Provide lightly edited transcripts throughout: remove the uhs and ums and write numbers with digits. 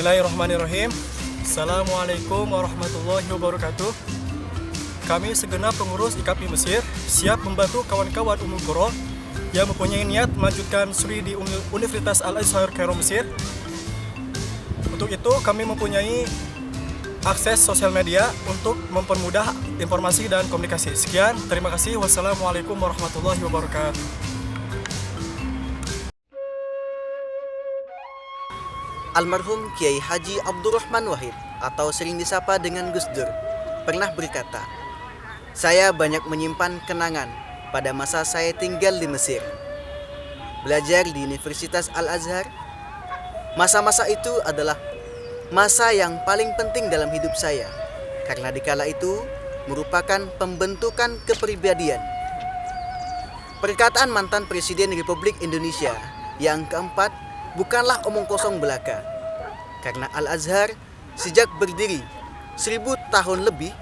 Bismillahirrahmanirrahim. Assalamualaikum warahmatullahi wabarakatuh. Kami segenap pengurus IKAPI Mesir siap membantu kawan-kawan Ummul Qura yang mempunyai niat melanjutkan studi di Universitas Al-Azhar Kairo Mesir. Untuk itu kami mempunyai akses sosial media untuk mempermudah informasi dan komunikasi. Sekian, terima kasih. Wassalamualaikum warahmatullahi wabarakatuh. Almarhum Kiai Haji Abdurrahman Wahid atau sering disapa dengan Gus Dur pernah berkata, "Saya banyak menyimpan kenangan pada masa saya tinggal di Mesir. Belajar di Universitas Al-Azhar, masa-masa itu adalah masa yang paling penting dalam hidup saya karena dikala itu merupakan pembentukan kepribadian." Perkataan mantan Presiden Republik Indonesia yang keempat bukanlah omong kosong belaka, karena Al-Azhar sejak berdiri 1000 tahun lebih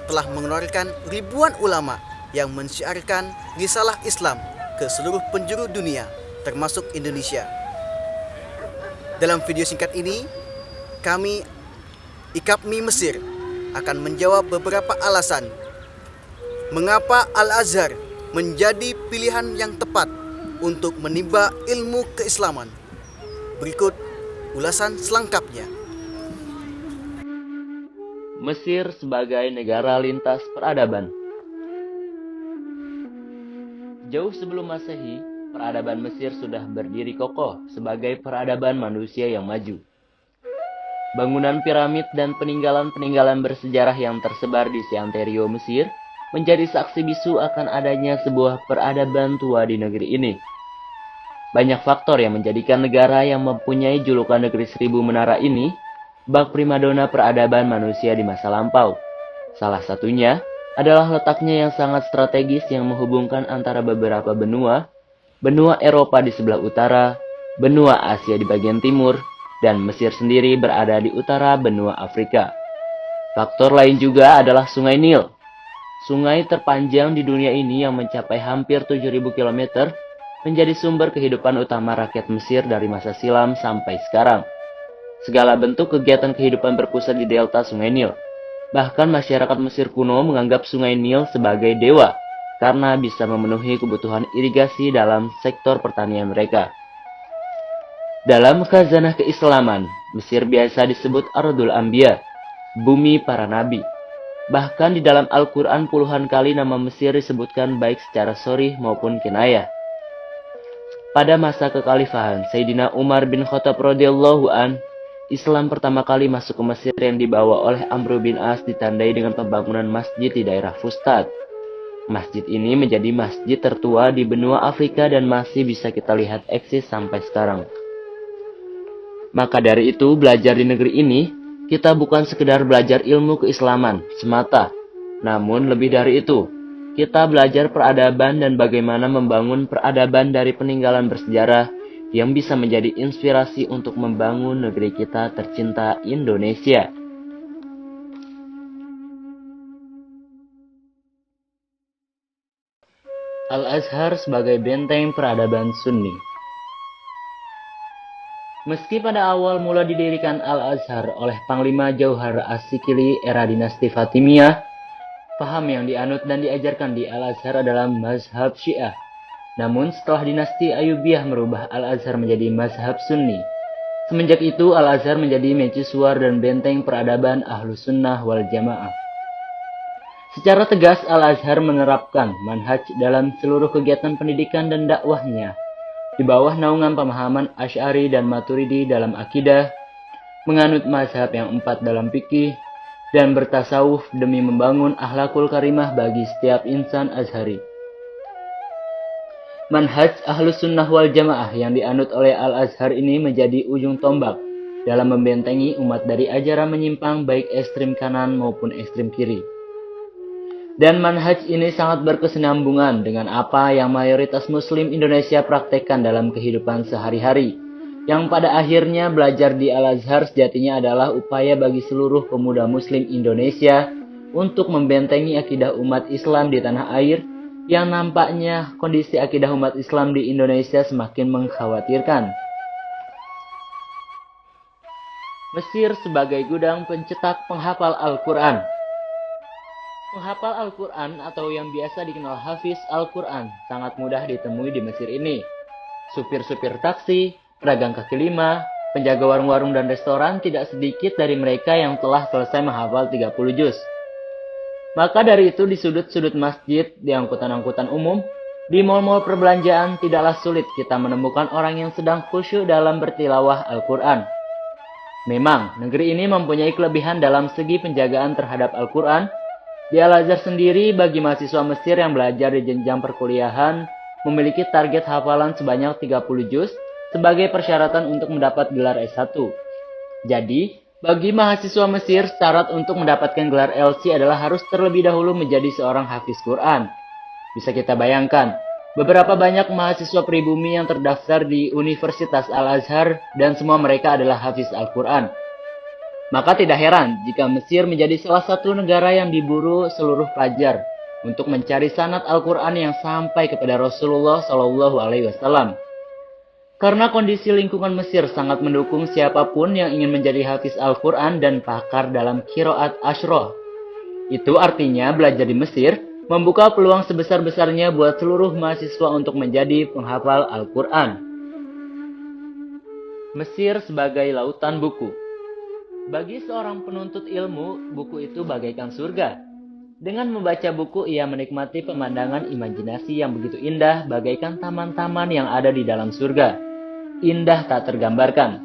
telah mengeluarkan ribuan ulama yang mensyiarkan risalah Islam ke seluruh penjuru dunia, termasuk Indonesia. Dalam video singkat ini, kami IKAPMI Mesir akan menjawab beberapa alasan mengapa Al-Azhar menjadi pilihan yang tepat untuk menimba ilmu keislaman. Berikut ulasan selengkapnya. Mesir sebagai negara lintas peradaban. Jauh sebelum Masehi, peradaban Mesir sudah berdiri kokoh sebagai peradaban manusia yang maju. Bangunan piramid dan peninggalan-peninggalan bersejarah yang tersebar di Seantero Mesir menjadi saksi bisu akan adanya sebuah peradaban tua di negeri ini. Banyak faktor yang menjadikan negara yang mempunyai julukan negeri 1000 menara ini bak primadona peradaban manusia di masa lampau. Salah satunya adalah letaknya yang sangat strategis yang menghubungkan antara beberapa benua, benua Eropa di sebelah utara, benua Asia di bagian timur, dan Mesir sendiri berada di utara benua Afrika. Faktor lain juga adalah Sungai Nil. Sungai terpanjang di dunia ini yang mencapai hampir 7.000 km menjadi sumber kehidupan utama rakyat Mesir dari masa silam sampai sekarang. Segala bentuk kegiatan kehidupan berpusat di delta Sungai Nil. Bahkan masyarakat Mesir kuno menganggap Sungai Nil sebagai dewa karena bisa memenuhi kebutuhan irigasi dalam sektor pertanian mereka. Dalam khazanah keislaman, Mesir biasa disebut Ardul Anbiya, bumi para nabi. Bahkan di dalam Al-Quran puluhan kali nama Mesir disebutkan baik secara sharih maupun kinayah. Pada masa kekhalifahan Sayyidina Umar bin Khattab radhiyallahu an, Islam pertama kali masuk ke Mesir yang dibawa oleh Amr bin As ditandai dengan pembangunan masjid di daerah Fustat. Masjid ini menjadi masjid tertua di benua Afrika dan masih bisa kita lihat eksis sampai sekarang. Maka dari itu, belajar di negeri ini, kita bukan sekedar belajar ilmu keislaman semata, namun lebih dari itu, kita belajar peradaban dan bagaimana membangun peradaban dari peninggalan bersejarah yang bisa menjadi inspirasi untuk membangun negeri kita tercinta Indonesia. Al-Azhar sebagai benteng peradaban Sunni. Meski pada awal mula didirikan Al-Azhar oleh Panglima Jauhar As-Sikili era dinasti Fatimiyah, paham yang dianut dan diajarkan di Al-Azhar adalah mazhab Syiah. Namun setelah dinasti Ayyubiyah merubah Al-Azhar menjadi mazhab Sunni. Semenjak itu Al-Azhar menjadi mercusuar dan benteng peradaban Ahlus Sunnah wal Jamaah. Secara tegas Al-Azhar menerapkan manhaj dalam seluruh kegiatan pendidikan dan dakwahnya. Di bawah naungan pemahaman Asy'ari dan Maturidi dalam akidah, menganut mazhab yang 4 dalam fikih, dan bertasawuf demi membangun akhlakul karimah bagi setiap insan Azhari. Manhaj Ahlus Sunnah wal Jamaah yang dianut oleh Al-Azhar ini menjadi ujung tombak dalam membentengi umat dari ajaran menyimpang baik ekstrem kanan maupun ekstrem kiri. Dan manhaj ini sangat berkesinambungan dengan apa yang mayoritas Muslim Indonesia praktekkan dalam kehidupan sehari-hari, yang pada akhirnya belajar di Al-Azhar sejatinya adalah upaya bagi seluruh pemuda Muslim Indonesia untuk membentengi akidah umat Islam di tanah air, yang nampaknya kondisi akidah umat Islam di Indonesia semakin mengkhawatirkan. Mesir sebagai gudang pencetak penghafal Al-Quran. Penghafal Al-Quran atau yang biasa dikenal Hafiz Al-Quran sangat mudah ditemui di Mesir ini. Supir-supir taksi, pedagang kaki lima, penjaga warung-warung dan restoran tidak sedikit dari mereka yang telah selesai menghafal 30 juz. Maka dari itu di sudut-sudut masjid, di angkutan-angkutan umum, di mal-mal perbelanjaan tidaklah sulit kita menemukan orang yang sedang khusyuk dalam bertilawah Al-Quran. Memang, negeri ini mempunyai kelebihan dalam segi penjagaan terhadap Al-Quran. Di Al-Azhar sendiri, bagi mahasiswa Mesir yang belajar di jenjang perkuliahan, memiliki target hafalan sebanyak 30 juz sebagai persyaratan untuk mendapat gelar S1. Jadi, bagi mahasiswa Mesir, syarat untuk mendapatkan gelar LC adalah harus terlebih dahulu menjadi seorang hafiz Quran. Bisa kita bayangkan, beberapa banyak mahasiswa pribumi yang terdaftar di Universitas Al-Azhar dan semua mereka adalah hafiz Al-Quran. Maka tidak heran jika Mesir menjadi salah satu negara yang diburu seluruh pelajar untuk mencari sanad Al-Quran yang sampai kepada Rasulullah SAW. Karena kondisi lingkungan Mesir sangat mendukung siapapun yang ingin menjadi hafiz Al-Quran dan pakar dalam qiraat asyroh. Itu artinya belajar di Mesir membuka peluang sebesar-besarnya buat seluruh mahasiswa untuk menjadi penghafal Al-Quran. Mesir sebagai lautan buku. Bagi seorang penuntut ilmu, buku itu bagaikan surga. Dengan membaca buku, ia menikmati pemandangan imajinasi yang begitu indah bagaikan taman-taman yang ada di dalam surga. Indah tak tergambarkan.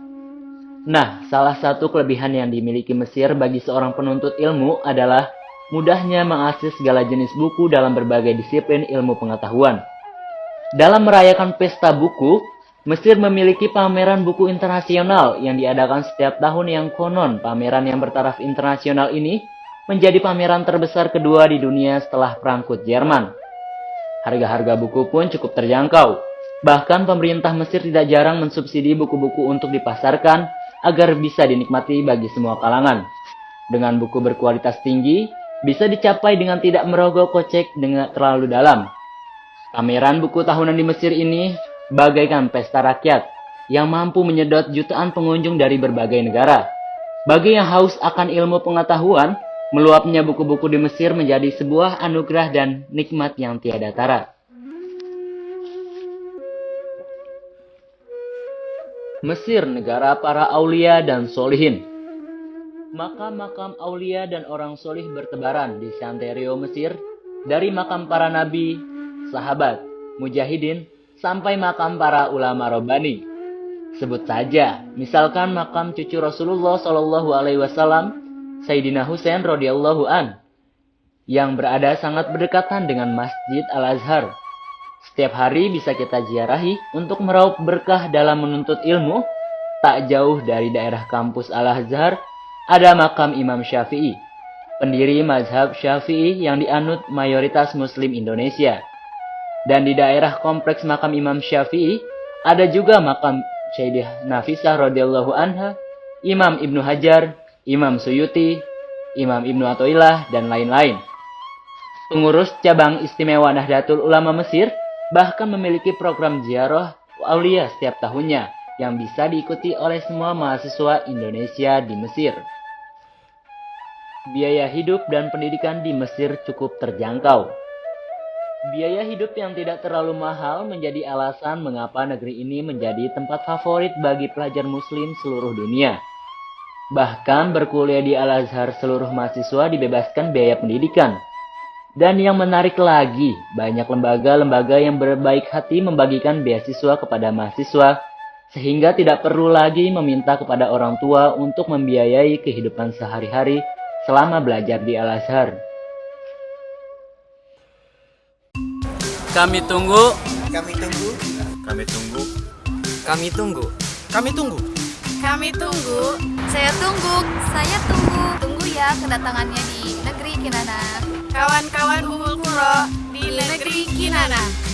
Nah, salah satu kelebihan yang dimiliki Mesir bagi seorang penuntut ilmu adalah mudahnya mengakses segala jenis buku dalam berbagai disiplin ilmu pengetahuan. Dalam merayakan pesta buku, Mesir memiliki pameran buku internasional yang diadakan setiap tahun yang konon pameran yang bertaraf internasional ini menjadi pameran terbesar kedua di dunia setelah Perangkut Jerman. Harga-harga buku pun cukup terjangkau. Bahkan pemerintah Mesir tidak jarang mensubsidi buku-buku untuk dipasarkan agar bisa dinikmati bagi semua kalangan. Dengan buku berkualitas tinggi, bisa dicapai dengan tidak merogoh kocek dengan terlalu dalam. Pameran buku tahunan di Mesir ini bagaikan pesta rakyat yang mampu menyedot jutaan pengunjung dari berbagai negara. Bagi yang haus akan ilmu pengetahuan, meluapnya buku-buku di Mesir menjadi sebuah anugerah dan nikmat yang tiada tara. Mesir, negara para aulia dan solihin. Makam-makam aulia dan orang solih bertebaran di Santero Mesir, dari makam para nabi, sahabat, mujahidin, sampai makam para ulama robbani. Sebut saja, misalkan makam cucu Rasulullah SAW, Sayyidina Husain radhiyallahu an, yang berada sangat berdekatan dengan Masjid Al-Azhar. Setiap hari bisa kita ziarahi untuk meraup berkah dalam menuntut ilmu. Tak jauh dari daerah kampus Al-Azhar, ada makam Imam Syafi'i, pendiri mazhab Syafi'i yang dianut mayoritas Muslim Indonesia. Dan di daerah kompleks makam Imam Syafi'i, ada juga makam Sayyidah Nafisah radhiyallahu anha, Imam Ibnu Hajar, Imam Suyuti, Imam Ibnu Athaillah, dan lain-lain. Pengurus cabang istimewa Nahdlatul Ulama Mesir bahkan memiliki program ziarah aulia setiap tahunnya, yang bisa diikuti oleh semua mahasiswa Indonesia di Mesir. Biaya hidup dan pendidikan di Mesir cukup terjangkau. Biaya hidup yang tidak terlalu mahal menjadi alasan mengapa negeri ini menjadi tempat favorit bagi pelajar muslim seluruh dunia. Bahkan berkuliah di Al-Azhar seluruh mahasiswa dibebaskan biaya pendidikan. Dan yang menarik lagi, banyak lembaga-lembaga yang berbaik hati membagikan beasiswa kepada mahasiswa, sehingga tidak perlu lagi meminta kepada orang tua untuk membiayai kehidupan sehari-hari selama belajar di Al-Azhar. Kami tunggu. Kami tunggu. Kami tunggu. Kami tunggu. Kami tunggu. Kami tunggu. Saya tunggu. Saya tunggu. Tunggu ya kedatangannya di negeri Kinana. Kawan-kawan Ummul Qura di negeri Kinana.